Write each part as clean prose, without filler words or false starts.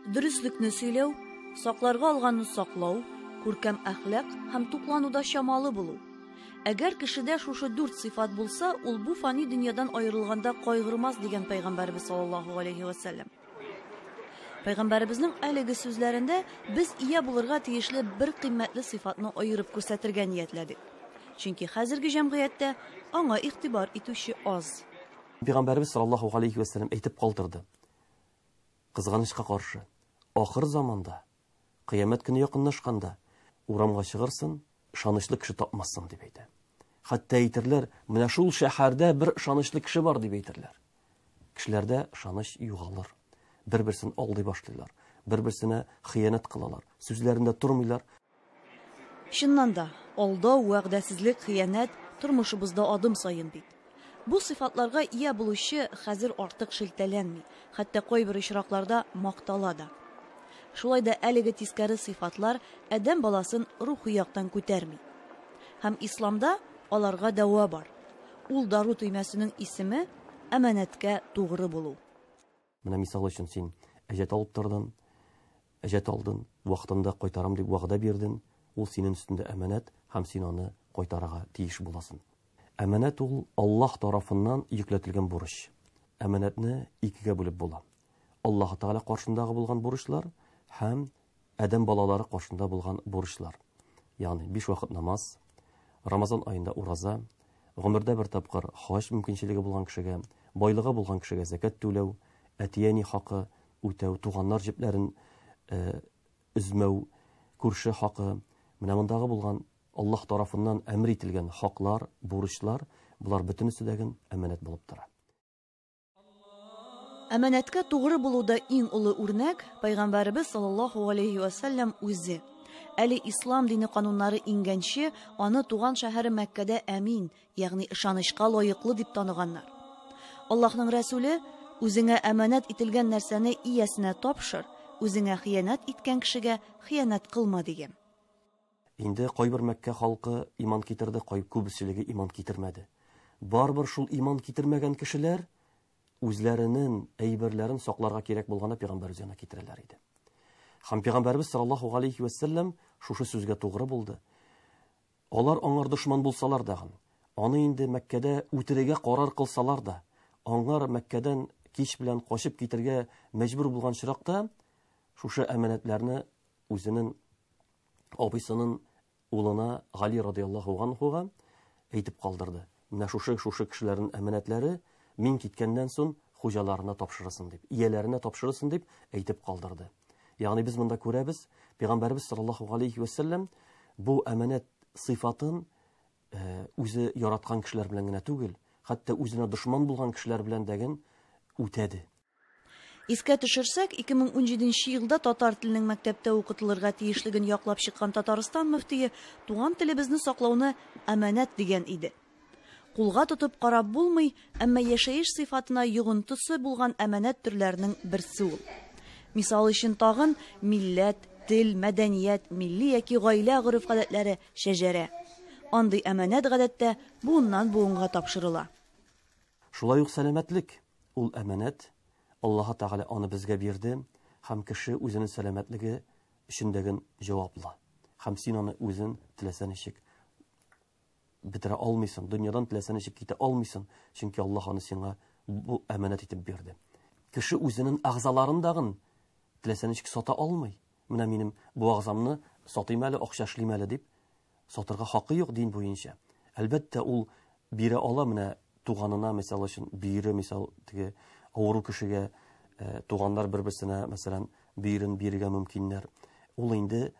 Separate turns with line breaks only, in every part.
Дөреслекне сөйләү, сакларга алганны саклау, күркәм әхлак һәм туклануда шамалы булу. Әгәр кешедә шушы 4 сыйфат булса, ул бу фани дөньядан аерылганда кайгырмас дигән Пәйгамбәрбез саллаллаһу алейхи ва сәллям. Пәйгамбәребезнең әлеге сүзләрендә без ия булырга тиешле бер кыйммәтле сыйфатны аерып күрсәтергә ниятләдек. Чөнки хәзерге җәмгыятьтә аңа игътибар итүче аз.
Пәйгамбәрбез саллаллаһу алейхи ва сәллям әйтеп калдырды. Кызганычка каршы, ахыр заманда, кыямәт көне якынлашканда, урамга чыгырсың, ышанычлы кеше тапмассың дип әйтә. Хәтта әйтерләр, менә шул шәһәрдә бер ышанычлы кеше бар дип әйтерләр. Кешеләрдә ышаныч югалыр. Бер-берсен алдый башлыйлар, бер-берсенә хыянат кылалар, сүзләрендә тормыйлар.
Чыннан да, алдау, вәгъдәсезлек, хыянат тормышыбызда адым сайын бит. Бу сыйфатларга ия булучы хәзер артык шелтәләнми, хәтта кайбер очракларда мактала да. Шулай да әлеге тискәре сыйфатлар адәм баласын рухи яктан күтәрми. Һәм исламда аларга дәва бар. Ул дару төймәсенең исеме әманәткә тугры булу.
Менә мисал өчен син әҗәт алып тордың, әҗәт алдың, вакытында кайтарам дип вәгъдә бирдең, ул синең өстендә әманәт һәм син аны кайтарырга тиеш буласың. Әманәт ул Аллаһ тарафыннан йөкләтелгән бурыч. Әманәтне икегә бүлеп була. Аллаһ Таала каршындагы булган бурычлар һәм адәм балалары каршында булган бурычлар. Ягъни 5 вакыт намаз, Рамазан аенда ураза, гомердә бер тапкыр хаҗ мөмкинчелеге булган кешегә, байлыгы булган кешегә закат түләү, әтияни хакы үтәү, туганнар җепләрен үзмәү, күрше хакы, менә мондагы булган Аллаһ тарафыннан әмр ителгән хаклар, бурычлар, булар бөтенесендәге әманәт булып тора.
Әманәткә тугры булуда иң улы үрнәк Пәйгамбәрбез саллаллаһу алейхи ва сәллям үзе. Әле ислам дине кануннары ингәнче, аны туган шәһәре Мәккәдә әмин, ягъни ышанычка лаеклы дип таныганнар. Аллаһның Рәсүле үзеңә әманәт ителгән нәрсәне иясенә тапшыр, үзеңә хыянат иткән кешегә хыянат кылма дигән.
Инде кайбер Мәккә халкы иман китерде, күбеселеге иман китермәде. Барбер шул иман китермәгән кешеләр үзләренең әйберләрен сакларга кирәк булганда Пәйгамбәр үзенә китерәләр иде. Һәм Пәйгамбәрбез саллаллаһу алейхи ва сәллям шушы сүзгә тугры булды. Алар аңар дошман булсалар да, аны инде Мәккәдә үтерегә карар кылсалар да, аңар Мәккәдән кич белән качып китергә мәҗбүр булган чиракта шушы әманәтләрне үзенең абысының улына Гали радиллаһу анһуга әйтеп калдырды. Менә шушы кешеләрнең әманәтләре мин киткәннән соң хуҗаларына тапшырырсың дип, ияләренә тапшырырсың дип әйтеп калдырды. Ягъни без монда күрәбез, Пәйгамбәрбез саллаллаһу алейхи ва сәллям бу әманәт сыйфатын үзе яраткан кешеләр белән генә түгел, хәтта үзенә дошман булган кешеләр белән дәген үтәде.
Искә төшерсәк, 2017 елда татар теленең мәктәптә укытылырга тиешлеген яклап чыккан Татарстан мөфтие туган телебезне саклауны әманәт дигән иде. Кулга тотып карап булмый, әмма яшәеш сыйфатына йогынтысы булган әманәт төрләренең берсе ул. Мисал өчен тагын милләт, тел, мәдәният, милли яки гаилә гореф-гадәтләре, шәҗәрә. Андый әманәт гадәттә буыннан буынга тапшырыла.
Шулай ук сәламәтлек ул әманәт. Аллаһ Таala аны безгә бирде, һәм кеше үзенең сәламәтлеге өчендәге җаваплы. Һәм син аны үзең теләсә ничек бетерә алмыйсың, дөньядан теләсә ничек китә алмыйсың, чөнки Аллаһ аны сиңа бу әманәт итеп бирде. Кеше үзенең агъзаларын дагын теләсә ничек сата алмый. Менә минем бу агъзамны сатыйм әле, акча эшлим әле дип сатырга хакы юк дин буенча. Әлбәттә ул бирә ала, менә туганына мисал өчен бире, мисал теге авыру кешегә туганнар бер-берсенә мәсәлән бирергә мөмкиннәр. Ул инде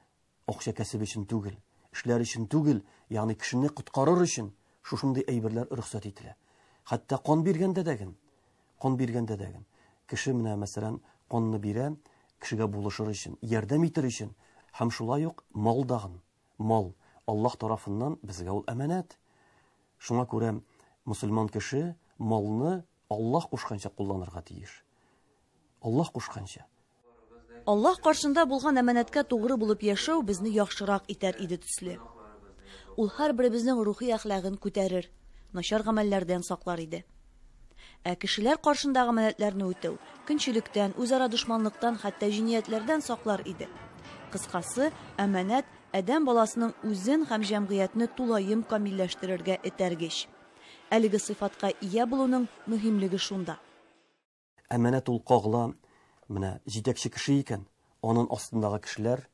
акча кәсеп өчен түгел, эшләр өчен түгел, ягъни кешене коткарыр өчен шушындый әйберләр рөхсәт ителә. Хәтта кан биргәндә дәген. Кеше менә мәсәлән канны бирә, кешегә булышыр өчен, ярдәм итер өчен, һәм шулай ук мал дагын. Мал Аллаһ тарафыннан безгә ул әманәт. Шуңа күрә мусульман кеше малны Аллаһ кушканча кулланырга тиеш. Аллаһ кушканча.
Аллаһ каршында булган әманәткә тугры булып яшәү безне яхшырак итәр иде төсле. Ул һәрберебезнең рухи әхлагын күтәрер, начар гамәлләрдән саклар иде. Кешеләр каршындагы милләтләрне үтәү, көнчелектән, үзара дошманлыктан, хәтта җиниятләрдән саклар иде. Кыскасы, әманәт адәм баласының үзен һәм җәмгыятьне тулаем камилләштерергә этәргеч. Әлеге сыйфатка ия булуның мөһимлеге шунда.
Әманәт ул кагыла, менә җитәкче кеше икән, аның астындагы кешеләр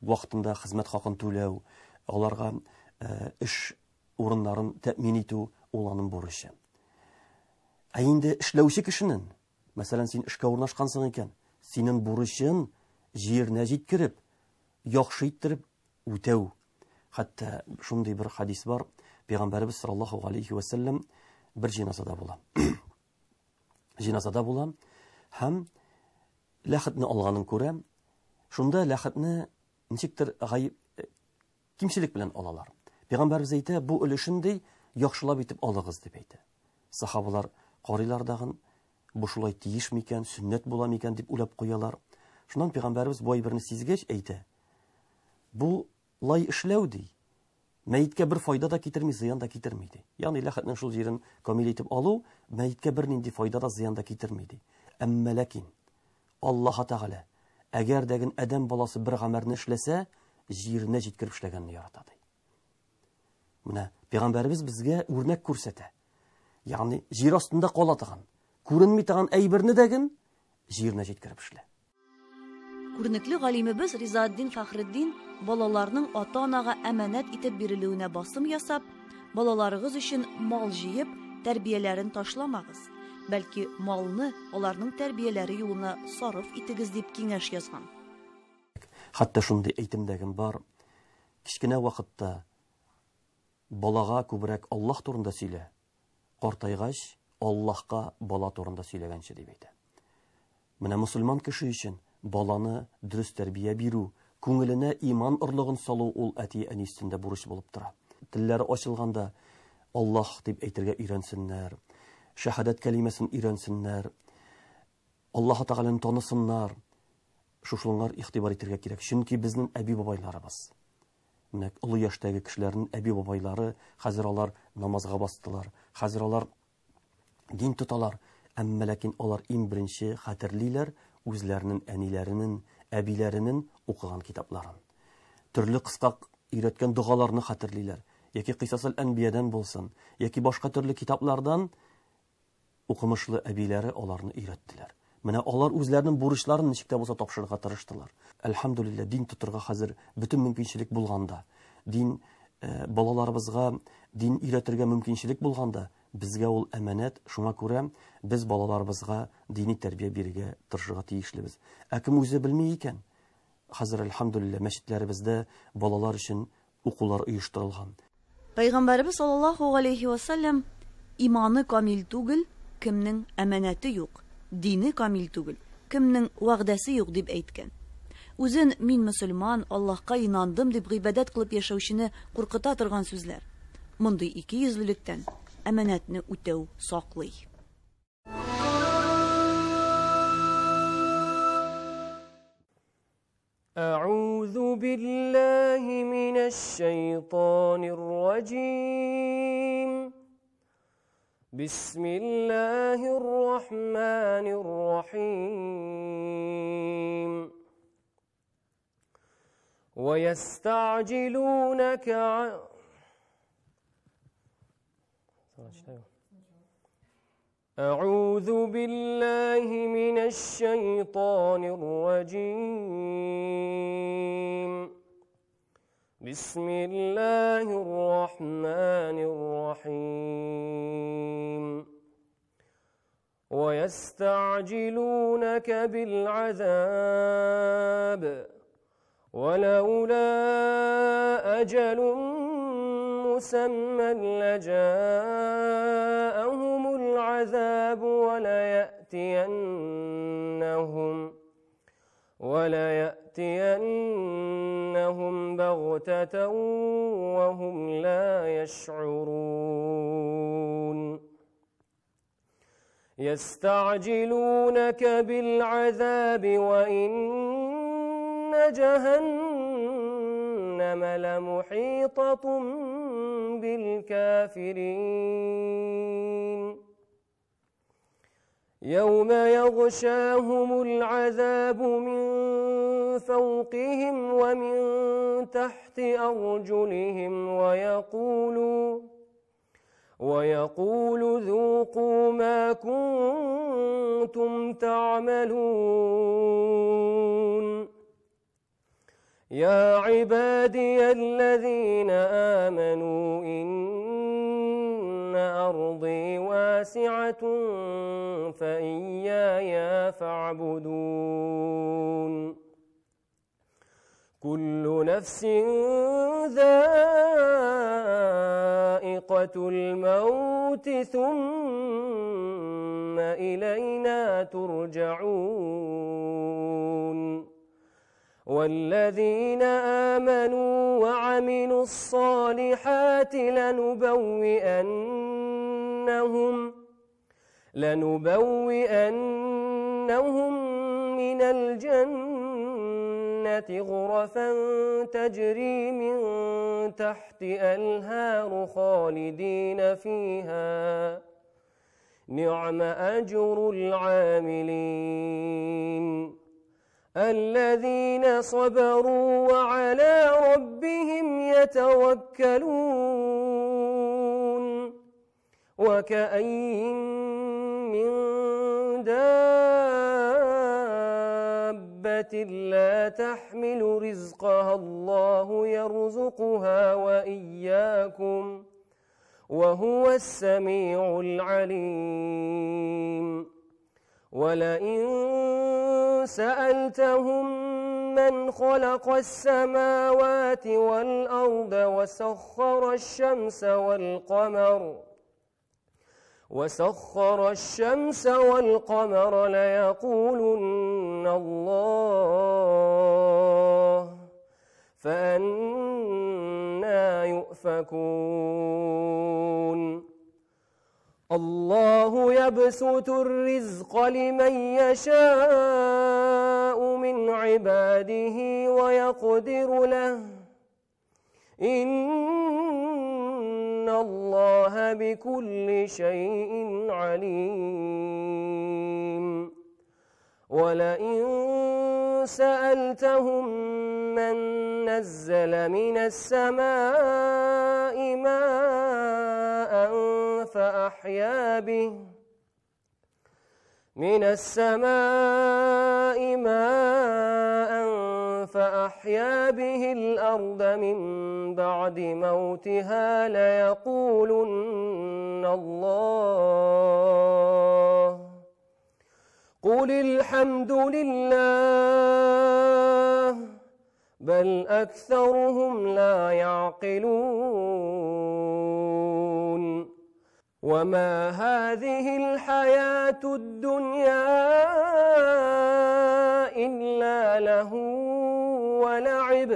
вакытында хезмәт хакын түләү, аларга эш урыннарын тәэмин итү ул аның бурычы. Ә инде эшләүче кешенең, мәсәлән, син эшкә урнашкансың икән, синең бурычың җиренә җиткереп, яхшы иттереп үтәү. Хәтта шундый бер хадис бар, Пәйгамбәрбез саллаллаһу алейхи ва саллям бер җиназада була. Җиназада була һәм ләхетне алганын күрә. Шунда ләхетне ничектер кимчелек белән алалар. Пәйгамбәрбез әйтә, бу өлешендәй яхшылап итеп алыгыз дип әйтә. Сахабалар карыйлар дагын, бу шулай тиеш микән, сөннәт була микән дип уйлап куялар. Шуннан Пәйгамбәрбез бу әйберне сизгәч әйтә, бу лай эшләү ди. Мәйеткә бер файда да китерми, зыян да китерми ди. Ягъни ләхетнең шул җирен камил итеп алу, мәйеткә бер нинди файда да, зыян да китерми ди. Әмма ләкин Аллаһ Тәгалә әгәр дәген адәм баласы бер гамәлне эшләсә, җиренә җиткереп эшләгәнне ярата ди. Менә Пәйгамбәрбез безгә үрнәк күрсәтә. Ягъни җир астында кала торган, күренми торган әйберне дәген җиренә җиткереп эшлә.
Күренекле галимебез Ризаэддин Фәхреддин балаларның ата-анага әманәт итеп бирелүенә басым ясап, балаларыгыз өчен мал җыеп, тәрбияләрен ташламагыз, бәлки малны аларның тәрбияләре юлына сарыф итегез дип киңәш язган.
Хәтта шундый әйтемдәгем бар. Кичкенә вакытта балага күбрәк Аллаһ турында сөйлә. Картайгач Аллаһка бала турында сөйләгәнче дип әйтә. Менә мусульман кеше өчен баланы дөрес тәрбия бирү, күңеленә иман орлыгын салу ул әти-әни өстендә бурыч булып тора. Телләре ачылганда Аллаһ дип әйтергә өйрәнсеннәр, шәһадәт кәлимәсен өйрәнсеннәр, Аллаһ Тәгаләне танысыннар. Шушылыңар игътибар итәргә кирәк. Чөнки безнең әби-бабайларыбыз, менә олы яшьтәге кешеләрнең әби-бабайлары, хәзер алар намазга бастылар, хәзер алар дин тоталар, әмма ләкин алар иң беренче хәтерлиләр үзләренең әниләренең, әбиләренең укыган китапларын. Төрле кыска өйрәткән дугаларны хәтерлиләр, яки Кыйсасул Әнбиядан булсын, яки башка төрле китаплардан укымышлы әбиләре аларны өйрәттеләр. Менә алар үзләренең бурычларын ничек тә булса тапшырырга тырыштылар. Әлхәмдүлилләh, дин тотырга хәзер бөтен мөмкинчелек булганда, дин балаларыбызга дин өйрәтергә мөмкинчелек булганда, безгә ул әманәт, шуңа күрә без балаларыбызга дини тәрбия бирергә тырышырга тиешлебез. Ә кем үзе белми икән? Хәзер әлхәмдүлилләh мәчетләребездә балалар өчен укулар оештырылган.
Пәйгамбәрбез саллаллаһу алейхи ва саллям иманы камил түгел, кемнең әманәте юк, дини камил түгел, кемнең вәгъдәсе юк дип әйткән. Үзен мин мөселман, Аллаһка инандым дип гыйбадәт кылып яшәүчене куркыта торган сүзләр. Мондый икейөзлелектән әманәтне үтәү саклый.
أعوذ بالله من الشيطان الرجيم بسم الله الرحمن الرحيم ويستعجلونك أعوذ بالله من الشيطان الرجيم بسم الله الرحمن الرحيم ويستعجلونك بالعذاب ولولا أجل مسمى لجاءهم العذاب وليأتينهم بغتة وهم لا يشعرون يستعجلونك بالعذاب وإن جهنم لمحيطة بالكافرين يوم يغشاهم العذاب من فوقهم ومن تحت أرجلهم ويقول ذوقوا ما كنتم تعملون يا عبادي الذين آمنوا إن أرضي واسعة فإياي فاعبدون كل نفس ذائقة الموت ثم إلينا ترجعون والذين آمنوا وعملوا الصالحات لنبوئنهم من الجنة غرفا تجري من تحتها الأنهار خالدين فيها نعم أجر العاملين الذين صبروا وعلى ربهم يتوكلون وكأين من دابة لا تحمل رزقها الله يرزقها وإياكم وهو السميع العليم ولئن سألتهم من خلق السماوات والأرض وسخر الشمس والقمر ليقولن الله فأنى يؤفكون الله يبسط الرزق لمن يشاء من عباده ويقدر له إن الله بكل شيء عليم ولئن سألتهم من نزل من السماء ماء فأحيا به الأرض من بعد موتها ليقولن الله قل الحمد لله بل أكثرهم لا يعقلون وما هذه الحياة الدنيا إلا له ولعب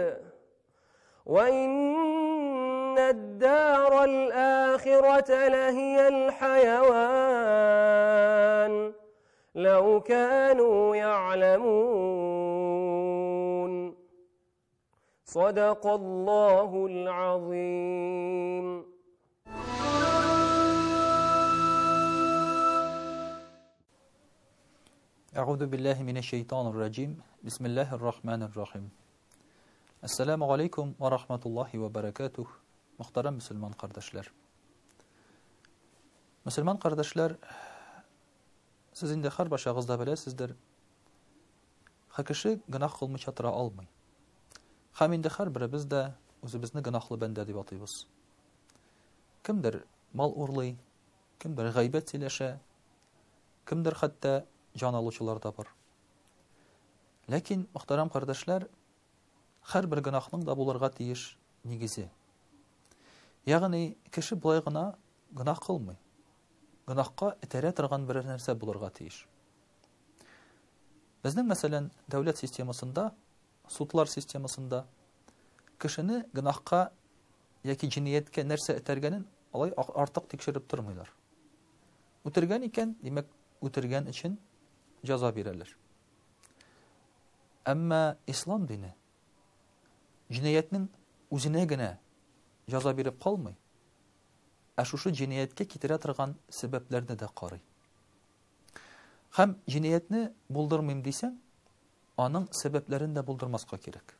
وإن الدار الآخرة لهي الحيوان لو كانوا يعلمون صدق الله العظيم.
Euzu billahi mineşşeytanirracim. Bismillahirrahmanirrahim. Esselamu aleyküm ve rahmetullahi ve berekatuh. Muhterem Müslüman kardeşler. Müslüman kardeşler, sizin de her başağızda bilesizdir. Ha kişi günah kılmış hatıra almay. Hem de her birimiz de özümüzni günahlı bende dep atıyız. Kimdir mal uğurlay, kimdir gıybet söyleşe, kimdir hatta can alучылар da var. Lakin muhterem kardeşler, her bir günahның da булырга тиеш нигезе. Ягъни кеше булай гына günah кылмый. Günahка итерә торган бер нәрсә булырга тиеш. Безнең мәсәлән дәүләт системасында, судлар системасында кешене günahка яки җинияткә нәрсә этәргәнен алай артык тикшереп тормыйлар. Үтергән икән, димәк, үтергән өчен жаза бирәләр. Әмма ислам дине җинаятның үзенә генә жаза биреп калмый, ә шушы җинаяткә китерә торган сәбәпләрне дә карый. Һәм җинаятьне булдырмыйм дисәң, аның сәбәпләрен дә булдырмаска кирәк.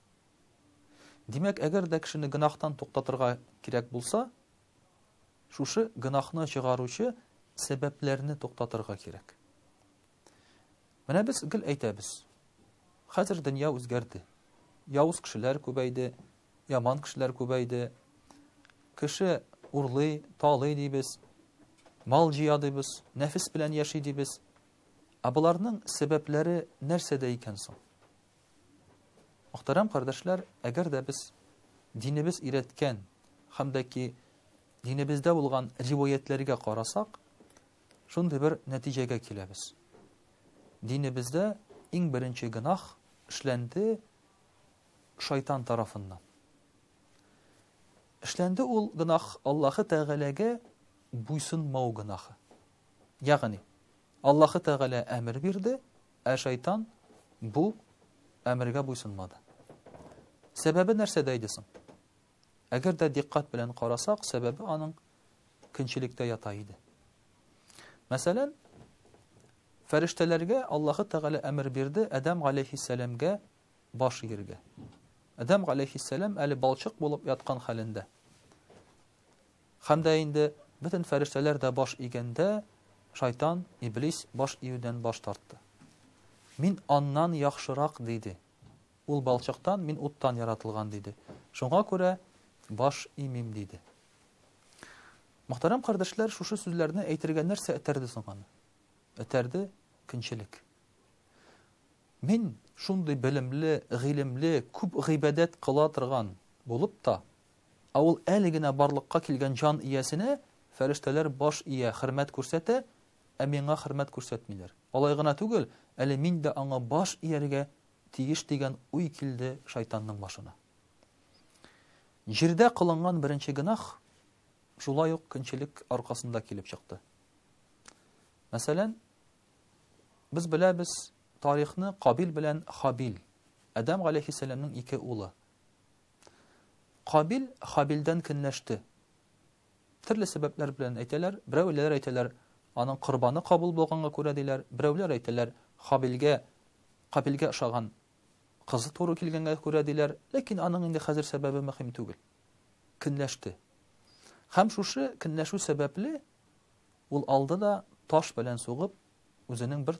Димәк, әгәр дә кешене гынахтан туктатырга кирәк булса, шушы гынахны чыгаручы сәбәпләрне туктатырга кирәк. Менә без гел әйтәбез. Хәзер дөнья үзгәрде. Явыз кешеләр күбәйде, яман кешеләр күбәйде. Кеше урлый, талый дибез, мал җыя дибез, нәфес белән яши дибез. Ә буларның сәбәпләре нәрсәдә икән соң? Мөхтәрәм кардәшләр, әгәр дә без динебез өйрәткән һәм дә ки динебездә булган риваятләргә карасак, шундый бер нәтиҗәгә киләбез. Динебездә иң беренче гынах эшләнде шайтан тарафыннан. Эшләнде ул гынах Аллаһы Тәгаләгә буйсынмау гынахы. Ягъни Аллаһы Тәгалә әмер бирде, ә шайтан бу әмергә буйсынмады. Сәбәбе нәрсәдә иде соң? Әгәр дә диққат белән карасак, сәбәбе аның көнчелектә ята иде. Мәсәлән, фәрештәләргә Аллаһы Тәгалә әмер бирде Адәм галәйһиссәламгә баш иергә. Адәм галәйһиссәлам әле балчык булып яткан хәлендә. Һәм дә инде бөтен фәрештәләр дә баш игәндә, шайтан, иблис баш июдән баш тартты. Мин аннан яхшырак диде. Ул балчыктан, мин уттан яратылган диде. Шуңа күрә баш имим диде. Мөхтәрәм кардәшләр, шушы сүзләрне әйтергә нәрсә этәрде соң аны? Этәрде көнчелек. Мин шундый белемле, гыйлемле, күп гыйбадәт кыла торган булып та, ул әле генә барлыкка килгән җан иясенә фәрештәләр баш ия хөрмәт күрсәтә, ә миңа хөрмәт күрсәтмиләр. Алай гына түгел, әле мин дә аңа баш ияргә тиеш дигән уй килде шайтанның башына. Җирдә кылынган беренче гынах шулай ук көнчелек аркасында килеп чыкты. Мәсәлән, без беләбез тарихны Кабил белән Хабил, Адәм галәйһиссәламның ике улы. Кабил Хабилдән көнләште. Төрле сәбәпләр белән әйтәләр. Берәүләр әйтәләр, аның корбаны кабул булганга күрә диләр. Берәүләр әйтәләр, Кабилгә ошаган кызы туры килгәнгә күрә диләр. Ләкин аның инде хәзер сәбәбе мөһим түгел. Көнләште. Һәм шушы көнләшү сәбәпле ул алды да таш белән сугып үзенең бер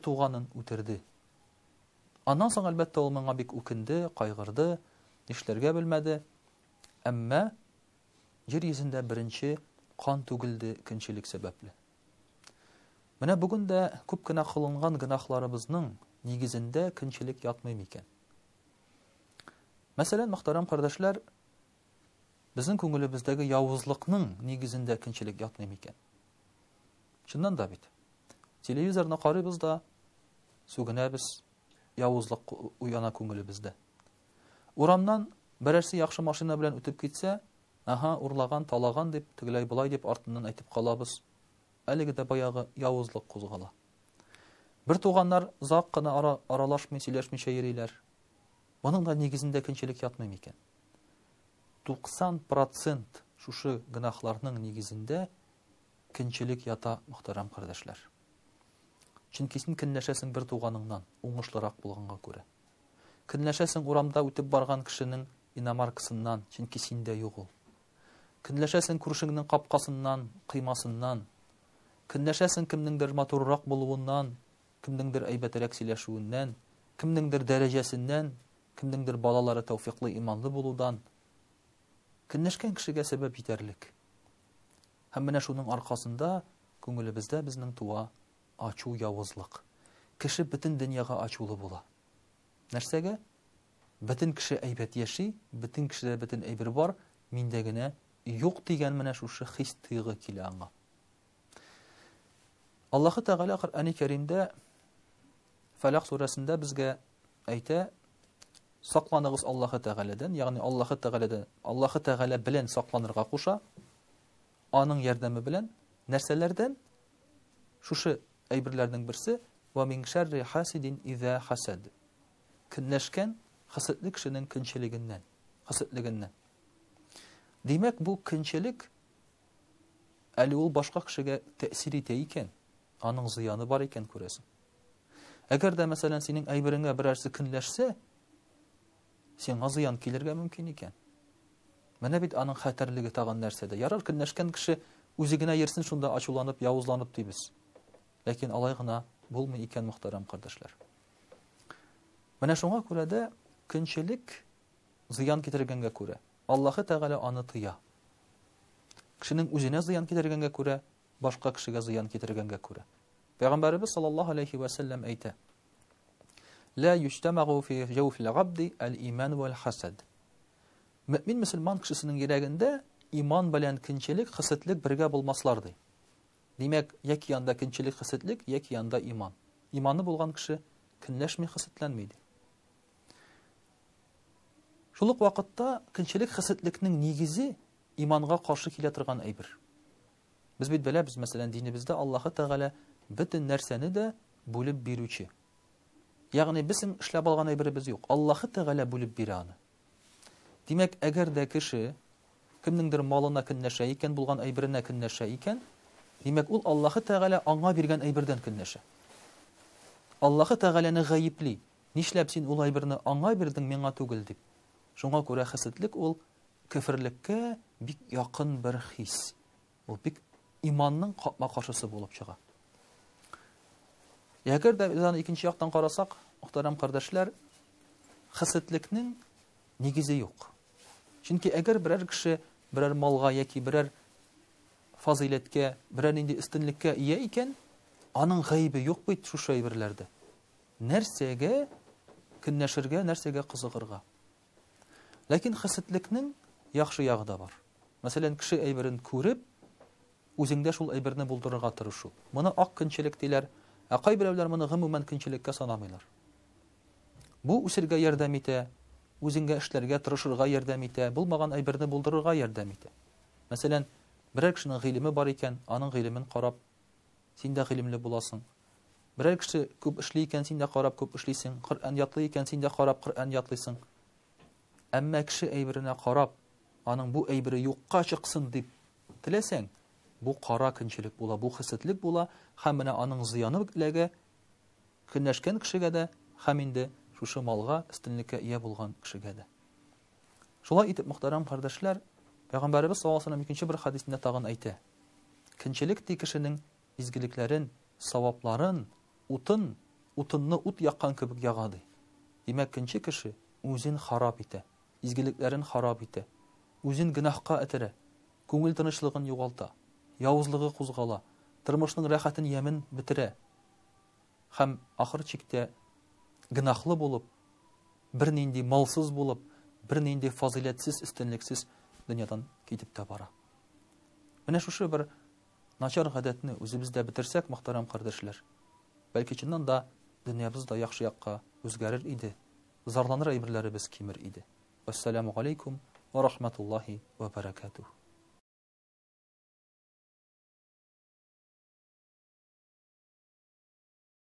туганын үтерде. Аннан соң әлбәттә ул моңа бик үкенде, кайгырды, нишләргә белмәде. Әмма җир йөзендә беренче кан түгелде көнчелек сәбәпле. Менә бүген дә күп кенә кылынган гынахларыбызның нигезендә көнчелек ятмый микән? Мәсәлән, мөхтәрәм кардәшләр, безнең күңелебездәге явызлыкның нигезендә көнчелек ятмый микән? Чыннан да бит. Телевизорны карыйбыз да, сүгенәбез, явызлык уяна күңелебездә. Урамнан берәрсе яхшы машина белән үтеп китсә, урлаган, талаган дип, тегеләй булай дип артыннан әйтеп калабыз. Әлеге дә баягы явызлык кузгала. Бер туганнар зак кына аралашмый, сөйләшмичә йөриләр. Моның да нигезендә көнчелек ятмый микән? 90% шушы гынахларның нигезендә көнчелек ята, мөхтәрәм кардәшләр. Чөнки син көнләшәсең бер туганыңнан, уңышлырак булганга күрә. Көнләшәсең урамда үтеп барган кешенең иномаркасыннан, чөнки синдә юк ул. Көнләшәсең күршеңнең капкасыннан, кыймасыннан. Көнләшәсең кемнеңдер матуррак булуыннан, кемнеңдер әйбәтрәк сөйләшүеннән, кемнеңдер дәрәҗәсеннән, кемнеңдер балалары тәүфиклы, иманлы булудан. Көнләшкән кешегә сәбәп җитәрлек. Һәм менә шуның аркасында күңелебездә безнең туа ачу явызлык. Кеше бөтен дөньяга ачулы була. Нәрсәгә? Бөтен кеше әйбәт яши, бөтен кешедә бөтен әйбер бар, миндә генә юк дигән менә шушы хис тыйгы килә аңа. Аллаһы Тәгалә Коръәни Кәримдә Фәләк сүрәсендә безгә әйтә: сакланыгыз Аллаһы Тәгаләдән, ягъни Аллаһы Тәгалә белән сакланырга куша, аның ярдәме белән нәрсәләрдән? Шушы әйберләрнең берсе: "Ва мин шәрри хасидин иза хасад." Көнләшкән хасадлык кешенең хасадлыгыннан. Димәк, бу көнчелек әле ул башка кешегә тәэсир итә икән. аның зыяны бар икән күрәсең. Әгәр дә мәсәлән синең әйбереңә берәрсе көнләшсә, сиңа зыян килергә мөмкин икән. Менә бит аның хәтерлеге тагын нәрсәдә. Ярар, көнләшкән кеше үзе генә йөрсен шунда ачуланып, явызланып дибез. Ләкин алай гына булмый икән, мөхтәрәм кардәшләр. Менә шуңа күрә дә көнчелек зыян китергәнгә күрә Аллаһы Тәгалә аны тыя. Кешенең үзенә зыян китергәнгә күрә, башка кешегә зыян китергәнгә күрә. Пәйгамбәрбез саллаллаһу алейхи ва саллям әйтә: "Ла юҗтамагу фи җауфил габди ал-иман вал-хасад." Мөмин мөселман кешесенең йөрәгендә иман белән көнчелек, хәсәтлек бергә булмаслар ди. Димәк, яки янда көнчелек, хәсәтлек, яки янда иман. Иманы булган кеше көнләшми, хәсәтләнмәй ди. Шул ук вакытта көнчелек, хәсәтлекнең нигезе иманга каршы килә торган әйбер. Без бит беләбез, мәсәлән, динебездә Аллаһы Тәгалә бөтен нәрсәне дә бүлеп бирүче. Ягъни безнең эшләп алган әйберебез юк. Аллаһы Тәгалә бүлеп бирә аны. Димәк, әгәр дә кеше кемнеңдер малына көнләшә икән, булган әйберенә көнләшә икән, димәк, ул Аллаһы Тәгалә аңа биргән әйбердән көнләшә. Аллаһы Тәгаләне гаепли. Нишләп син ул әйберне аңа бирдең, миңа түгел дип. Шуңа күрә хәсәтлек ул кеферлеккә бик якын бер хис. Ул бик иманның капма-каршысы булып чыга. Ягәр дә без аны икенче яктан карасак, мөхтәрәм кардәшләр, хәсәтлекнең нигезе юк. Чөнки әгәр берәр кеше берәр малга яки берәр фазилеткә, берәр нинди истинлеккә ия икән, аның гаебе юк бит шушы әйберләрдә. Нәрсәгә көнләшергә, нәрсәгә кызыгырга. Ләкин хәсәтлекнең яхшы ягы да бар. Мәсәлән, кеше әйберен күреп, үзеңдә шул әйберне булдырырга тырышу. Моны ак көнчелек диләр, ә кайберәүләр моны гомумән көнчелеккә санамыйлар. Бу үсергә ярдәм итә, үзеңгә эшләргә тырышырга ярдәм итә, булмаган әйберне булдырырга ярдәм итә. Мәсәлән, берәр кешенең гыйлеме бар икән, аның гыйлемен карап, син дә гыйлемле буласың. Берәр кеше күп эшли икән, син дә карап күп эшлисең. Коръән ятлый икән, син дә карап Коръән ятлыйсың. Әмма кеше әйберенә карап, аның бу әйбере юкка чыксын дип теләсәң, бу кара көнчелек була, бу хәсәтлек була, һәм менә аның зыяны беләгә көнләшкән кешегә дә, һәм инде шушы малга истинлеккә ия булган кешегә дә. Шулай итеп, мөхтәрәм кардәшләр, Пәйгамбәрбез саллаллаһу алейһи ва саллям икенче бер хадисендә тагын әйтә: "Көнчелек ди кешенең изгелекләрен, савапларын, утынны ут яккан кебек яга ди." Димәк, көнче кеше үзен харап итә, изгелекләрен харап итә, үзен гынахка этәрә, күңел тынычлыгын югалта, явызлыгы кузгала, тормышның рәхәтен ямен бетерә. Һәм ахыр чиктә гынахлы булып, бернинди малсыз булып, бернинди фазилетсез, истинлексез дөньядан китеп тә бара. Менә шушы бер начар гадәтне үзебездә бетерсәк, мөхтәрәм кардәшләр, бәлки чыннан да дөньябыз да яхшы якка үзгәрер иде, зарланыр әйберләребез кимер иде. Ассаламу алейкум ва рахматуллаһи ва баракатуһ.